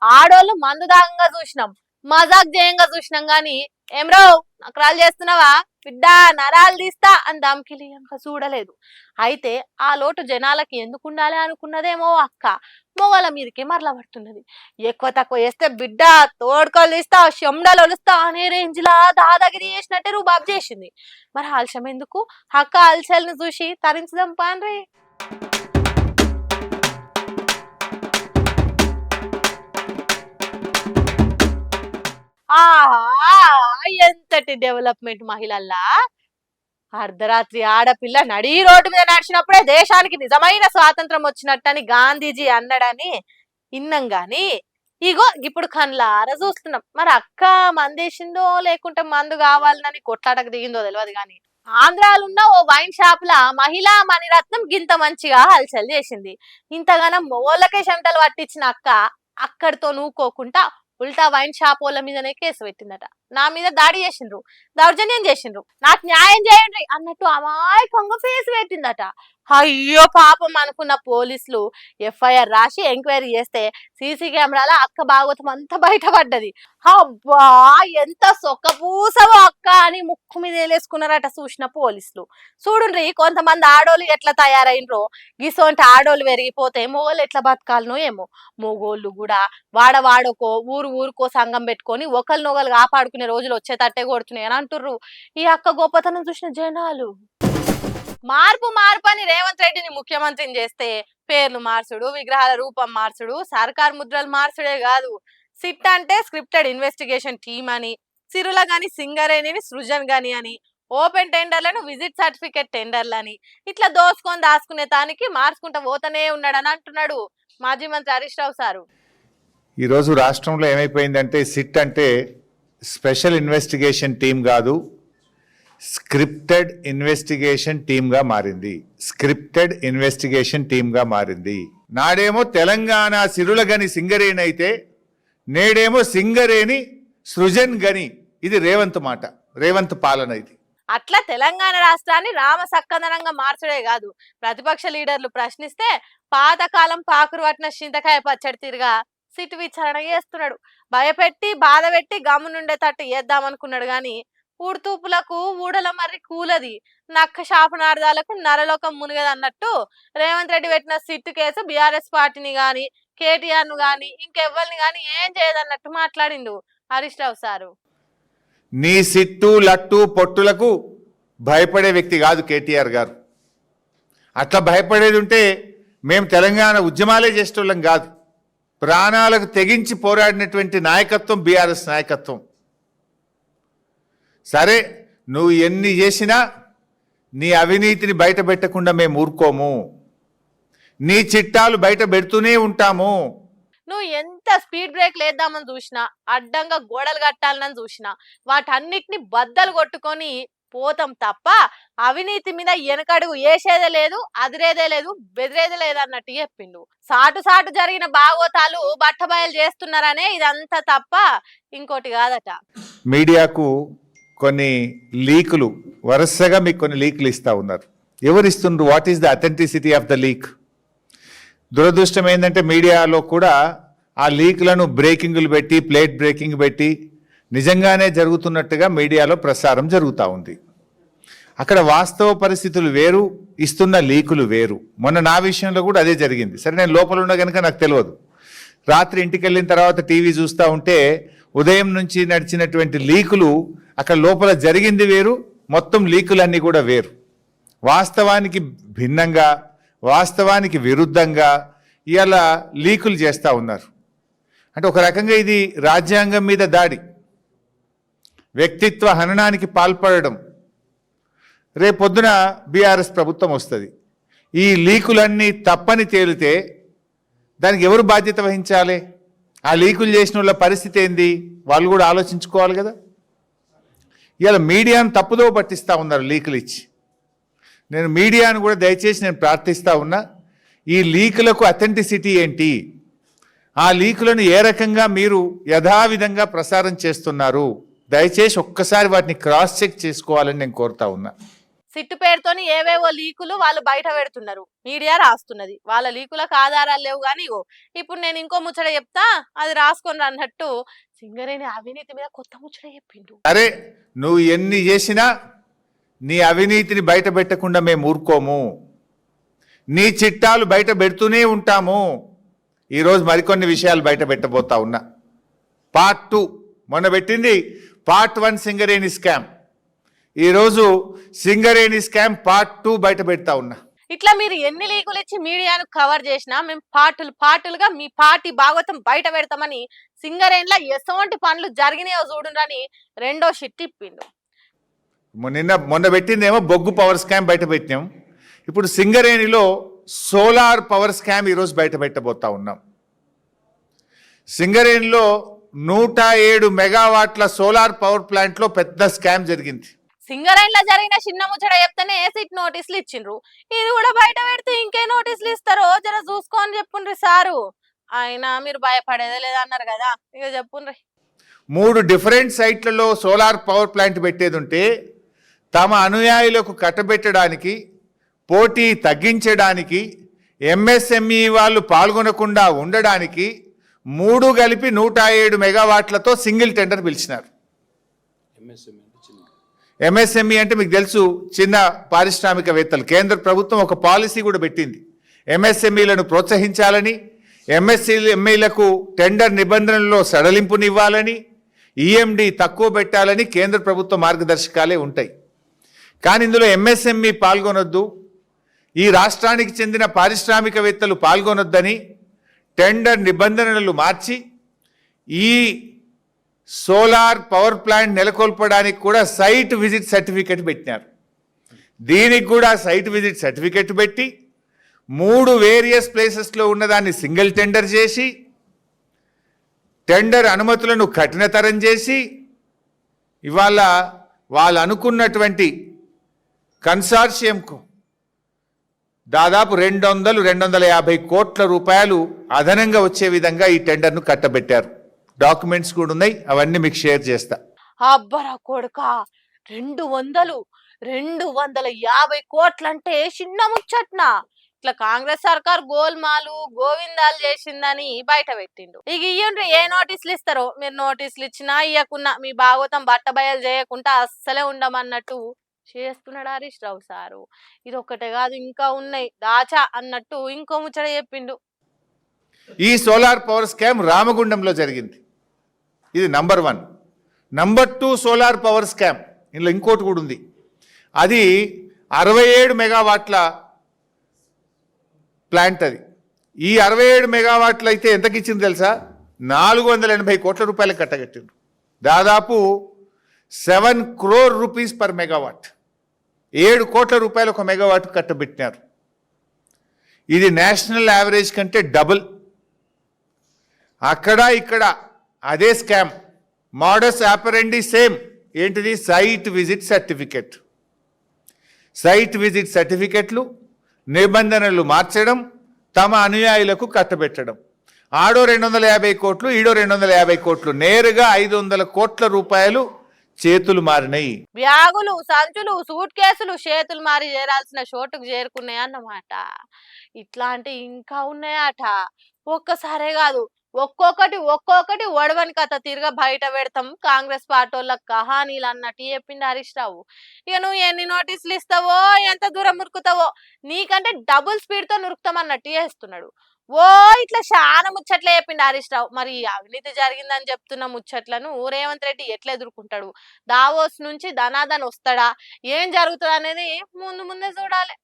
ఆడోళ్ళు మందు దాగంగా చూసినాం, మజాక్ జయంగా చూసినాం గాని ఏమ్రో నకరాలు చేస్తున్నావా బిడ్డ నరాలు తీస్తా అని దమ్కిలి ఇంకా చూడలేదు. అయితే ఆ లోటు జనాలకి ఎందుకు ఉండాలి అనుకున్నదేమో అక్క మొగల మీదకే మరలా పడుతున్నది. ఎక్కువ తక్కువ చేస్తే బిడ్డ తోడుకోలు తీస్తా చెమ్డలు ఒలుస్తా అనే రేంజ్ లా దాదాగిరి చేసినట్టే రూబాబు చేసింది. మరి ఆలస్యం ఎందుకు, అక్క అలసల్ని చూసి తరించదాం పాన్రీ. ఆహా ఎంతటి డెవలప్మెంట్ మహిళల్లా. అర్ధరాత్రి ఆడపిల్ల నడి రోడ్డు మీద నడిచినప్పుడే దేశానికి నిజమైన స్వాతంత్రం వచ్చినట్టని గాంధీజీ అన్నాడని ఇన్నం గాని ఇగో ఇప్పుడు కన్లారా చూస్తున్నాం. మరి అక్క మందేసిందో లేకుంటే మందు కావాలని కొట్లాటకు దిగిందో తెలియదు గాని ఆంధ్రాలున్న ఓ వైన్ షాప్ లా మహిళా మణిరత్నం గింత మంచిగా హల్చల్ చేసింది. ఇంతగానం మొగోళ్ళకే చెమటలు పట్టించిన అక్క అక్కడితో నూకోకుండా ఉల్టా వైన్ షాప్ వాళ్ళ మీదనే కేసు పెట్టిందట. నా మీద దాడి చేసిండ్రు, దౌర్జన్యం చేసిండ్రు, నాకు న్యాయం చేయండి అన్నట్టు అమాయకంగా ఫేస్ పెట్టిందట. అయ్యో పాపం అనుకున్న పోలీసులు ఎఫ్ఐఆర్ రాసి ఎంక్వైరీ చేస్తే సీసీ కెమెరాల అక్క భాగవతం అంతా బయటపడ్డది. అబ్బా ఎంత సొక్కపూసవో అక్క అని ముక్కు మీద వేలేసుకున్నారట చూసిన పోలీసులు. చూడుండ్రి కొంతమంది ఆడోళ్ళు ఎట్లా తయారైనరో, గిసోంటి ఆడోళ్ళు పెరిగిపోతే మొగోళ్ళు ఎట్లా బతకాలనో ఏమో. మొగోళ్ళు కూడా వాడకో ఊరుకో సంఘం పెట్టుకొని ఒకరినొకరు కాపాడుకునే రోజులు వచ్చేటట్టే కొడుతున్నాయి అని అంటుర్రు. ఈ అక్క గొప్పతనం చూసిన జనాలు మార్పు అని రేవంత్ రెడ్డిని ముఖ్యమంత్రిని చేస్తే పేర్లు మార్చుడు, విగ్రహాల రూపం మార్చుడు, సర్కార్ ముద్రలు మార్చుడే కాదు, సిట్ అంటే స్క్రిప్టెడ్ ఇన్వెస్టిగేషన్ టీమ్ అని, సిరుల గాని సింగరేణిని సృజన్ గాని అని, ఓపెన్ టెండర్లను విజిట్ సర్టిఫికెట్ టెండర్లని ఇట్లా దోసుకొని దాచుకునే తానికి మార్చుకుంటా పోతనే ఉన్నాడని అంటున్నాడు మాజీ మంత్రి హరీష్ రావు సారు. ఈరోజు రాష్ట్రంలో ఏమైపోయిందంటే సిట్ అంటే స్పెషల్ ఇన్వెస్టిగేషన్ టీం కాదు, స్క్రిప్టెడ్ ఇన్వెస్టిగేషన్ టీమ్గా మారింది. స్క్రిప్టెడ్ ఇన్వెస్టిగేషన్ టీమ్గా మారింది. నాడేమో తెలంగాణ సిరుల గని సింగరేణి అయితే నేడేమో సింగరేణి సృజన్ గని. ఇది రేవంత్ మాట, రేవంత్ పాలన ఇది. అట్లా తెలంగాణ రాష్ట్రాన్ని రామసక్కదనంగా మార్చడే కాదు, ప్రతిపక్ష లీడర్లు ప్రశ్నిస్తే పాతకాలం పాకురు పట్టిన చింతకాయ పచ్చడి తీరుగా సిట్ విచారణ చేస్తున్నాడు. భయపెట్టి బాధ పెట్టి గమ్మునుండేటట్టు చేద్దామనుకున్నాడు గాని ఊడుతూపులకు ఊడల మర్రి కూలది, నక్క శాపనార్థాలకు నరలోకం మునిగదు అన్నట్టు రేవంత్ రెడ్డి పెట్టిన సిట్టు కేసు బీఆర్ఎస్ పార్టీని గాని కేటీఆర్ ను గాని ఇంకెవ్వరిని గాని ఏం చేయదన్నట్టు మాట్లాడిండు హరీష్ రావు సారు. నీ సిట్టు లట్టు పొట్టులకు భయపడే వ్యక్తి కాదు కేటీఆర్ గారు. అట్లా భయపడేది ఉంటే మేము తెలంగాణ ఉద్యమాలే చేసేటోళ్ళం కాదు. ప్రాణాలకు తెగించి పోరాడినటువంటి నాయకత్వం బీఆర్ఎస్ నాయకత్వం. సరే నువ్వు ఎన్ని చేసినా నీ అవినీతిని బయట పెట్టకుండా మేము ఊరుకోము, నీ చిట్టాలు బయట పెడుతూనే ఉంటాము. నువ్వు ఎంత స్పీడ్ బ్రేక్ లేద్దామని చూసినా, అడ్డంగా గోడలు కట్టాలని చూసినా వాటన్నిటిని బద్దలు కొట్టుకొని పోతాం తప్ప అవినీతి మీద వెనకడుగు వేసేదే లేదు, అదిరేదే లేదు, బెదిరేదే లేదు అన్నట్టు చెప్పిండు. సాటు జరిగిన బాగోతాలు బట్టబయలు చేస్తున్నారనే ఇదంతా తప్ప ఇంకోటి కాదట. మీడియాకు కొన్ని లీకులు వరుసగా మీకు కొన్ని లీకులు ఇస్తూ ఉన్నారు. ఎవరు ఇస్తున్నారు? What is the authenticity of the leak? దురదృష్టం ఏంటంటే మీడియాలో కూడా ఆ లీకులను బ్రేకింగ్లు పెట్టి ప్లేట్ బ్రేకింగ్ పెట్టి నిజంగానే జరుగుతున్నట్టుగా మీడియాలో ప్రసారం జరుగుతూ ఉంది. అక్కడ వాస్తవ పరిస్థితులు వేరు, ఇస్తున్న లీకులు వేరు. మొన్న నా విషయంలో కూడా అదే జరిగింది. సరే నేను లోపల ఉన్న కనుక నాకు తెలియదు. రాత్రి ఇంటికి వెళ్ళిన తర్వాత టీవీ చూస్తూ ఉంటే ఉదయం నుంచి నడిచినటువంటి లీకులు అక్కడ లోపల జరిగింది వేరు, మొత్తం లీకులన్నీ కూడా వేరు. వాస్తవానికి భిన్నంగా, వాస్తవానికి విరుద్ధంగా ఇలా లీకులు చేస్తూ ఉన్నారు. అంటే ఒక రకంగా ఇది రాజ్యాంగం మీద దాడి, వ్యక్తిత్వ హననానికి పాల్పడడం. రేపొద్దున బీఆర్ఎస్ ప్రభుత్వం వస్తుంది. ఈ లీకులన్నీ తప్పని తేలితే దానికి ఎవరు బాధ్యత వహించాలి? ఆ లీకులు చేసిన వాళ్ళ పరిస్థితి ఏంది? వాళ్ళు కూడా ఆలోచించుకోవాలి కదా. ఇవాళ మీడియాను తప్పుదో పట్టిస్తూ ఉన్నారు లీకులు ఇచ్చి. నేను మీడియాను కూడా దయచేసి నేను ప్రార్థిస్తూ ఉన్నా, ఈ లీకులకు అథెంటిసిటీ ఏంటి? ఆ లీకులను ఏ రకంగా మీరు యథావిధంగా ప్రసారం చేస్తున్నారు? దయచేసి ఒక్కసారి వాటిని క్రాస్ చెక్ చేసుకోవాలని నేను కోరుతా ఉన్నా. సిట్టు పేరుతోని ఏవేవో లీకులు వాళ్ళు బయట పెడుతున్నారు, మీడియా రాస్తున్నది. వాళ్ళ లీకులకు ఆధారాలు లేవు కానీ ఇగో ఇప్పుడు నేను ఇంకో ముచ్చట చెప్తా, అది రాసుకొని అన్నట్టు సింగరేణి అవినీతి మీద కొత్త ముచ్చట చెప్పిండు. అరే నువ్వు ఎన్ని చేసినా నీ అవినీతిని బయట పెట్టకుండా మేము ఊరుకోము, నీ చిట్టాలు బయట పెడుతూనే ఉంటాము. ఈరోజు మరికొన్ని విషయాలు బయట పెట్టబోతా ఉన్నా. పార్ట్ 2 మొన్న పెట్టింది, పార్ట్ 1 సింగరేణి స్కామ్. ఈరోజు సింగరేణి స్కామ్ పార్ట్ 2 బయట పెడతా ఉన్నా. ఇట్లా మీరు ఎన్ని లీకులు ఇచ్చి మీడియాను కవర్ చేసినా మేము పార్టులుగా మీ పార్టీ భాగవతం బయట పెడతామని సింగరేణిలో ఎటువంటి పనులు జరిగినాయో చూడునని రెండో షిట్ ఇప్పిండు. మొన్న పెట్టిందేమో బొగ్గు పవర్ స్కామ్ బయట పెట్టినాం. ఇప్పుడు సింగరేణిలో సోలార్ పవర్ స్కామ్ ఈరోజు బయట పెట్టబోతా ఉన్నాం. సింగరేణిలో 107 మెగావాట్ల సోలార్ పవర్ ప్లాంట్ లో పెద్ద స్కామ్ జరిగింది. సింగరేణిలో జరిగిన చిన్న ముచ్చట చెప్తేనే సిట్ నోటీసులు ఇచ్చిండ్రు, ఇది కూడా బయట పెడితే ఇంకే నోటీసులు ఇస్తారో జర చూసుకొని చెప్పుండ్రి సారు. అయినా మీరు భయపడేదే లేదన్నారు కదా, ఇక చెప్పుండ్రి. 3 డిఫరెంట్ సైట్లలో సోలార్ పవర్ ప్లాంట్ పెట్టేది ఉంటే తమ అనుయాయులకు కట్టబెట్టడానికి, పోటీ తగ్గించడానికి, ఎంఎస్ఎంఈ వాళ్ళు పాల్గొనకుండా ఉండడానికి 3 కలిపి 107 మెగావాట్లతో సింగిల్ టెండర్ పిలిచినారు. ఎంఎస్ఎంఈ అంటే మీకు తెలుసు, చిన్న పారిశ్రామికవేత్తలు. కేంద్ర ప్రభుత్వం ఒక పాలసీ కూడా పెట్టింది, ఎంఎస్ఎంఈలను ప్రోత్సహించాలని, ఎంఎస్ఎంఈలకు టెండర్ నిబంధనల్లో సడలింపునివ్వాలని, ఈఎండి తక్కువ పెట్టాలని కేంద్ర ప్రభుత్వ మార్గదర్శకాలే ఉంటాయి. కానీ ఇందులో ఎంఎస్ఎంఈ పాల్గొనొద్దు, ఈ రాష్ట్రానికి చెందిన పారిశ్రామికవేత్తలు పాల్గొనొద్దని టెండర్ నిబంధనలు మార్చి ఈ సోలార్ పవర్ ప్లాంట్ నెలకొల్పడానికి కూడా సైట్ విజిట్ సర్టిఫికెట్ పెట్టినారు. దీనికి కూడా సైట్ విజిట్ సర్టిఫికెట్ పెట్టి 3 వేరియస్ ప్లేసెస్లో ఉన్నదాన్ని సింగిల్ టెండర్ చేసి, టెండర్ అనుమతులను కఠినతరం చేసి, ఇవాళ వాళ్ళు అనుకున్నటువంటి కన్సార్షియంకు దాదాపు 200-250 కోట్ల రూపాయలు అదనంగా వచ్చే విధంగా ఈ టెండర్ను కట్టబెట్టారు. డాక్యుమెంట్స్ కూడా ఉన్నాయి, అవన్నీ మీకు షేర్ చేస్తా. అబ్బరా కొడుక, 250 కోట్లంటే చిన్న ముచ్చట్నా? ఇట్లా కాంగ్రెస్ సర్కార్ గోల్మాలు గోవిందాలు చేసిందని బయట పెట్టిండు. ఇక ఇయ్యండ్రి, ఏ నోటీసులు ఇస్తారో. మీరు నోటీసులు ఇచ్చినా ఇయ్యకున్నా మీ భాగవతం బట్టబయలు చేయకుండా అస్సలే ఉండమన్నట్టు చేస్తున్నాడు హరీష్ రావు సారు. ఇది ఒక్కటే కాదు, ఇంకా ఉన్నాయి, దాచా అన్నట్టు ఇంకో ముచ్చట చెప్పిండు. ఈ సోలార్ పవర్ స్కామ్ రామగుండంలో జరిగింది, ఇది number 1. Number 2 solar power scam, ఇందులో ఇంకోటి కూడా ఉంది. అది 67 మెగావాట్ల ప్లాంట్. అది ఈ 67 మెగావాట్లు అయితే ఎంతకి ఇచ్చింది తెలుసా? 480 కోట్ల రూపాయలకు కట్టగట్టిండ్రు. దాదాపు 7 crore rupees పర్ మెగావాట్, 7 కోట్ల రూపాయలు ఒక మెగావాట్ కట్టబెట్టినారు. ఇది నేషనల్ యావరేజ్ కంటే డబుల్. అక్కడ ఇక్కడ అదే స్కామ్, మోడస్ ఆపరెండి సేమ్. ఏంటిది? Site visit certificate. Site visit సర్టిఫికెట్లు నిబంధనలు మార్చడం, తమ అనుయాయులకు కట్టబెట్టడం. ఆడో 250 కోట్లు, ఈడో 250 కోట్లు, నేరుగా 500 కోట్ల రూపాయలు చేతులు మారినాయి. బ్యాగులు, సంచులు, సూట్ కేసులు చేతులు మారి చేరాల్సిన చోటుకు చేరుకున్నాయి అన్నమాట. ఇట్లాంటి ఇంకా ఉన్నాయట. ఒక్కసారే కాదు, ఒక్కొక్కటి ఒడవని కథ తిరగ బయట పెడతాం కాంగ్రెస్ పార్టీ వాళ్ళ కహానీలు అన్నట్టు చెప్పింది హరీష్ రావు. ఇక నువ్వు ఎన్ని నోటీసులు ఇస్తావో, ఎంత దూరం ఉరుకుతావో, నీకంటే డబుల్ స్పీడ్ తో నురుకుతాం అన్నట్టు చేస్తున్నాడు. ఇట్లా చాలా ముచ్చట్లు చెప్పిండు హరీష్ రావు. మరి అవినీతి జరిగిందని చెప్తున్న ముచ్చట్లను రేవంత్ రెడ్డి ఎట్లా ఎదుర్కొంటాడు? దావోస్ నుంచి ధనాధన్ వస్తాడా? ఏం జరుగుతుంది అనేది ముందు ముందే చూడాలి.